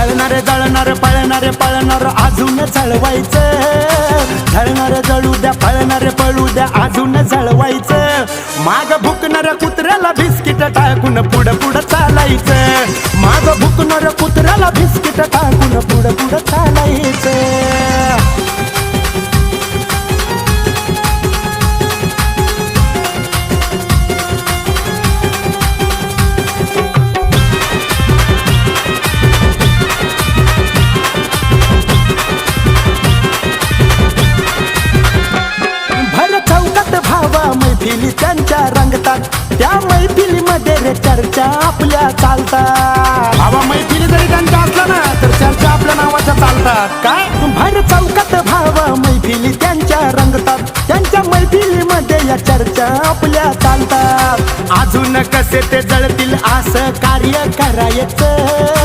जळणारे जळणारे पळणारे पळणार अजून जळवायचं, जळणारे जळू द्या पळणारे पळू द्या अजून जळवायचं, माग भुकणाऱ्या कुत्र्याला बिस्किट टाकून पुढं पुढं चालायचं, माग भुकणाऱ्या कुत्र्याला बिस्किट टाकून पुढं पुढं चालायचं. मैफिली त्यांच्या रंगतात, त्या मैफिलीमध्ये रे चर्चा आपल्या चालतात. भावा मैफिली जरी त्यांच्या असल्या ना तर चर्चा आपल्या नावाच्या चालतात. काय भर चौकात भावा मैफिली त्यांच्या रंगतात, त्यांच्या मैफिलीमध्ये या चर्चा आपल्या चालतात. अजून कसे ते जळतील असं कार्य करायचं,